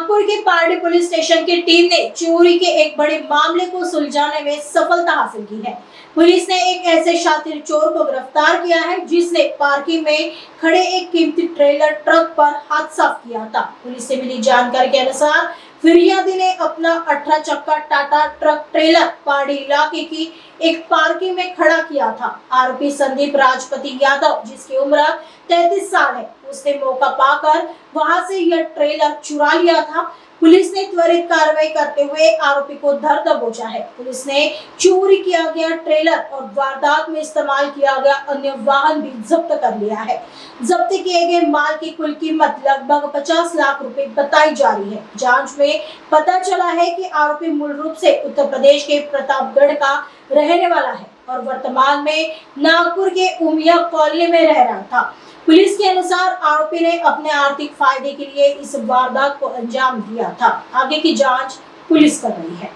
नागपुर के Pardi police station की team ने चोरी के एक बड़े मामले को सुलझाने में सफलता हासिल की है। पुलिस ने एक ऐसे शातिर चोर को गिरफ्तार किया है जिसने पार्किंग में खड़े एक कीमती ट्रेलर ट्रक पर हाथ साफ किया था। पुलिस से मिली जानकारी के अनुसार फिरियादी ने अपना 18 चक्का टाटा ट्रक ट्रेलर पारडी इलाके की एक पार्किंग में खड़ा किया था। आरोपी संदीप राजपति यादव, जिसकी उम्र 33 साल है, उसने मौका पाकर वहां से यह ट्रेलर चुरा लिया था। पुलिस ने त्वरित कार्रवाई करते हुए आरोपी को धर दबोचा है। पुलिस ने चोरी किया गया ट्रेलर और वारदात में इस्तेमाल किया गया अन्य वाहन भी जब्त कर लिया है। जब्त किए गए माल की कुल कीमत लगभग 50 लाख रुपए बताई जा रही है। जांच में पता चला है कि आरोपी मूल रूप से उत्तर प्रदेश के प्रतापगढ़ का रहने वाला है और वर्तमान में नागपुर के उमिया कॉलोनी में रह रहा था। पुलिस के अनुसार आरोपी ने अपने आर्थिक फायदे के लिए इस वारदात को अंजाम दिया था। आगे की जांच पुलिस कर रही है।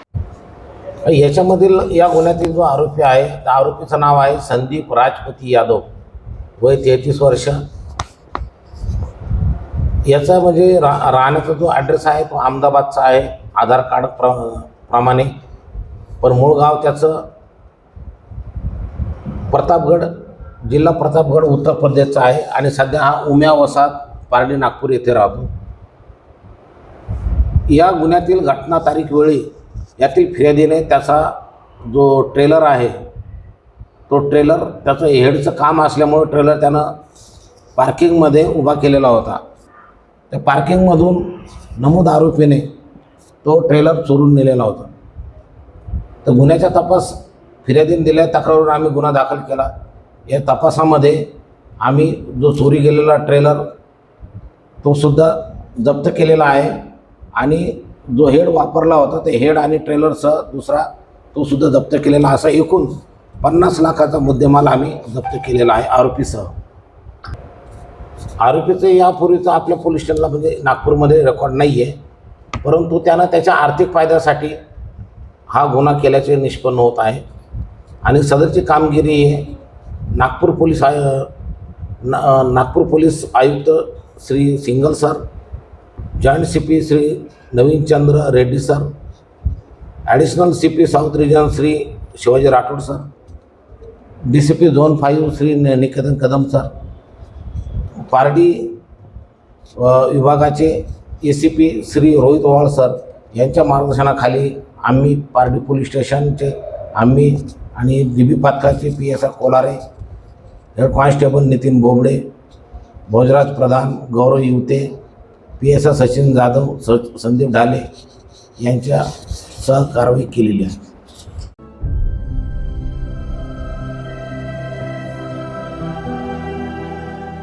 याच्यामधील या गुन्ह्यातील जो आरोपी आहे त्या आरोपीचं नाव आहे संदीप राजपती यादव, वय 33 वर्ष। याचा म्हणजे राहण्याचा जो ॲड्रेस आहे तो अहमदाबादचा आहे आधार कार्ड प्रमाणे, पण मूळ गाव त्याचं प्रतापगड, जिल्हा प्रतापगड, उत्तर प्रदेशचा आहे आणि सध्या हा उम्या वसाहत पारडी नागपूर येथे राहतो। या गुन्ह्यातील घटना तारीख वेळी यातील फिर्यादीने त्याचा जो ट्रेलर आहे तो ट्रेलर त्याचं हेडचं काम असल्यामुळे ट्रेलर त्यानं पार्किंगमध्ये उभा केलेला होता। त्या पार्किंगमधून नमूद आरोपीने तो ट्रेलर चोरून नेलेला होता। तर गुन्ह्याचा तपास फिर्यादीने दिल्या तक्रारीवर आम्ही गुन्हा दाखल केला। या तपासामध्ये आम्ही जो चोरी गेलेला ट्रेलर तो सुद्धा जप्त केलेला आहे आणि जो हेड वापरला होता ते हेड आणि ट्रेलरसह दुसरा तो सुद्धा जप्त केलेला, असा एकूण 50 लाखाचा मुद्देमाल आम्ही जप्त केलेला आहे आरोपीसह। आरोपीचं यापूर्वीचं आपल्या पोलीस स्टेशनला म्हणजे नागपूरमध्ये रेकॉर्ड नाही आहे, परंतु त्यानं त्याच्या आर्थिक फायद्यासाठी हा गुन्हा केल्याचे निष्पन्न होत आहे आणि सदरची कामगिरी हे नागपूर पोलीस आयुक्त Shri Singal sir, joint CP Shri Naveen Chandra Reddy sir, additional CP south region Shri Shivaji Rathod sir, DCP zone 5 Shri Niketan Kadam sir, Pardi विभागाचे एसीपी श्री रोहित ओवाळ सर यांच्या मार्गदर्शनाखाली आम्ही पारडी पोलीस स्टेशनचे आम्ही आणि DB पथकाचे PSI Kolare, head constable Nitin Bobade, Bhojraj Pradhan, Gaurav Yuvate, PSI Sachin Jadhav, Sandeep Dhale यांच्या सहकारवाई केलेली आहे।